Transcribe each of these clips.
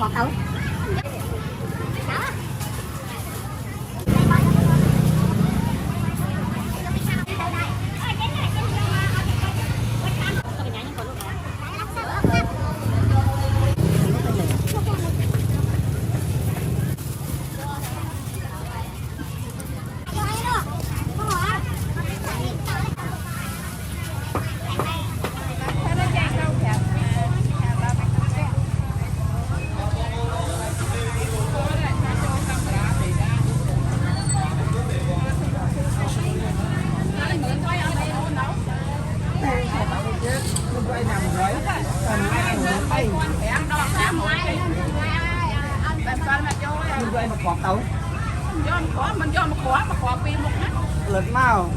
bọt thử. Một quạt tàu mình vô một quả pin một nát lật mau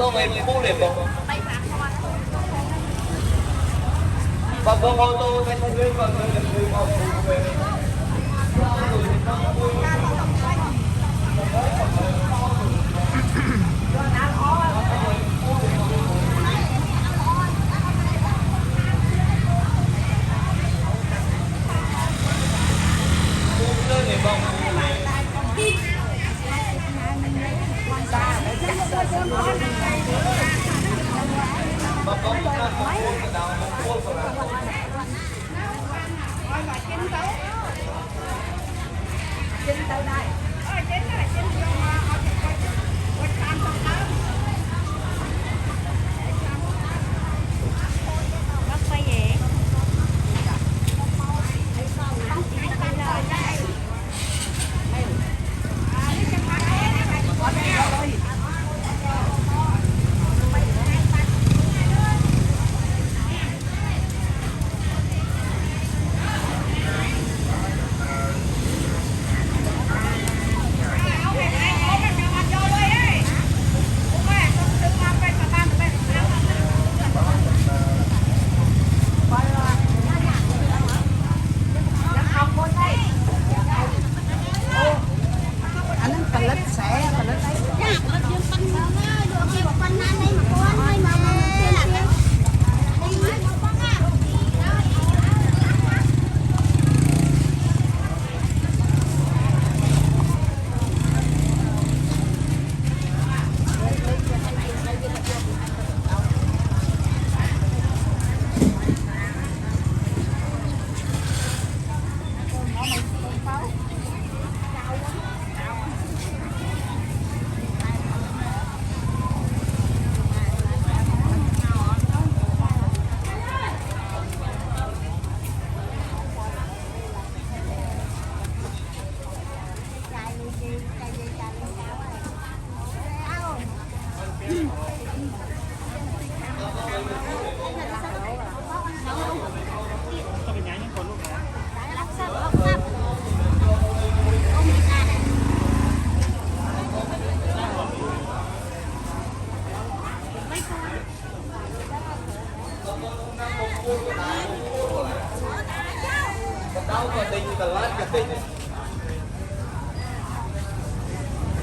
Bông em mua liền bông. Bông ô tô cái thân nguyên còn được người màu về.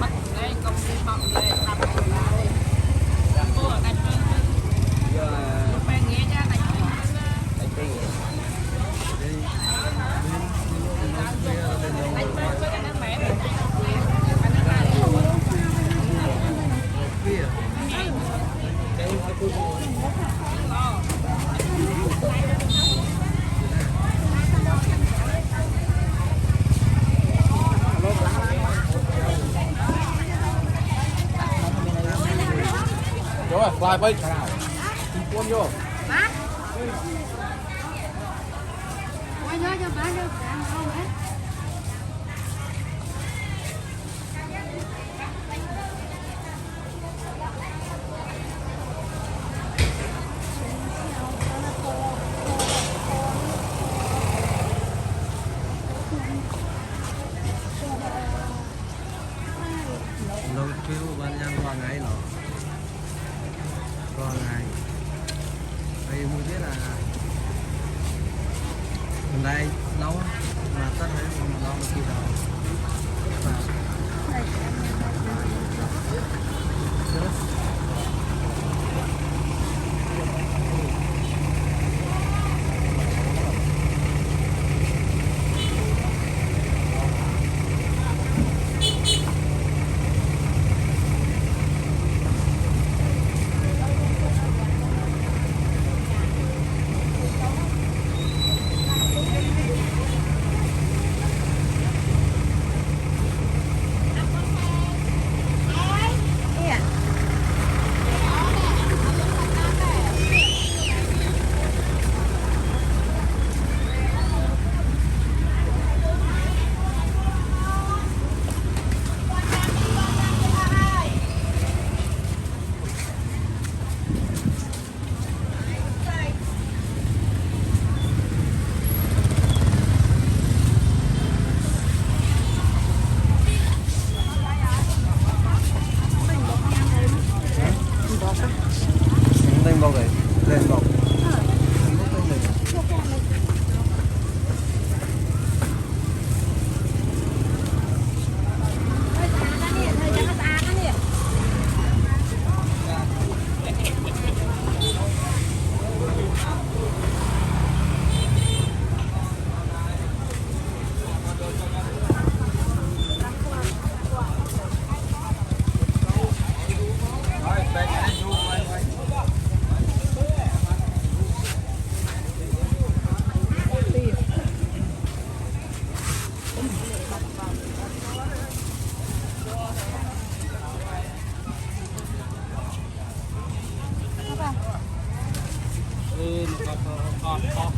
bắt đây công ty bọc đây làm mua ở đây lúc bên nghe ra này rồi fly bay cuốn vô Má. Ôi nhớ cho má được không hết. lâu kêu bạn nhang qua ngày nó qua ngày đây mới biết là hôm nay lâu mà tất thấy mình lâu khi nào tên bao vậy lên bao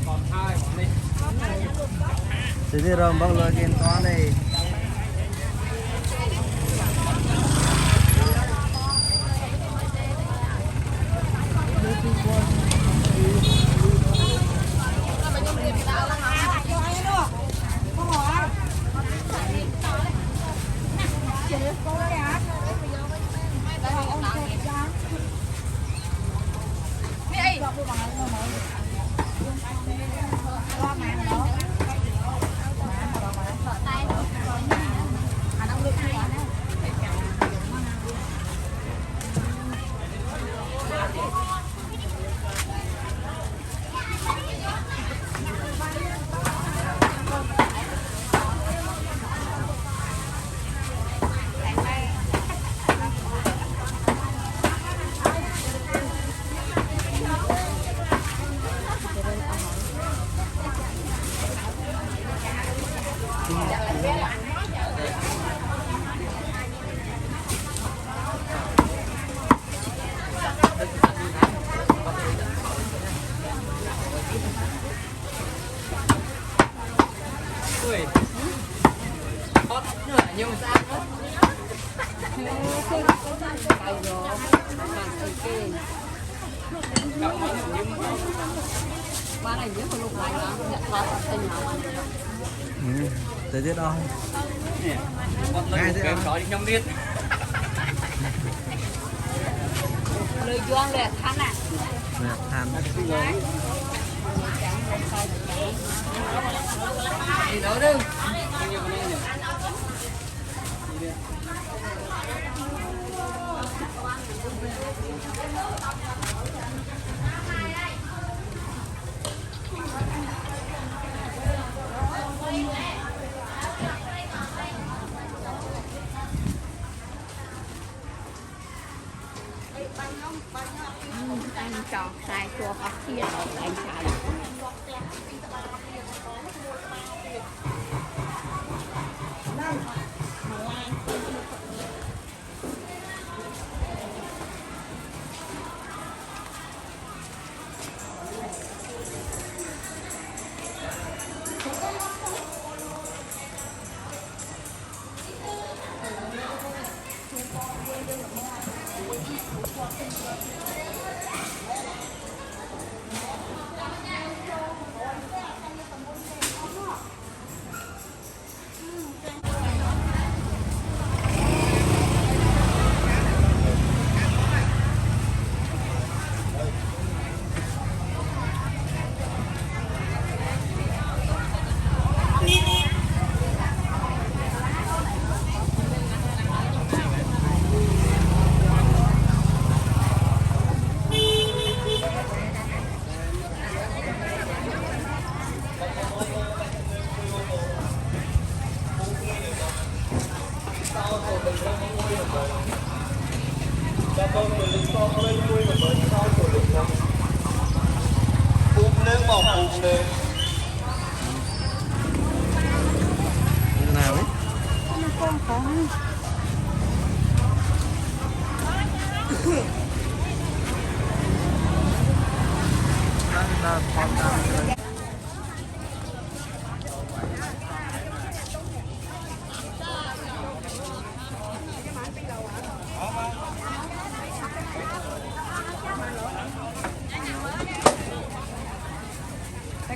còn hai bọn đi thì rồi bao lời kiện toán này Tới tiết đâu ngay thế nói nhông biết Lời doang lệ than à. than Đi đâu đâu. tròn sai chua có chia anh xài nước một bụng nước Như nào ấy? con không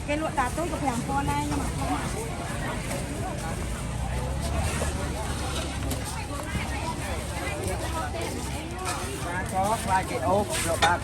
cái lụa đá tôi có phải làm con này nhưng mà không có vài cái ốp rồi bạc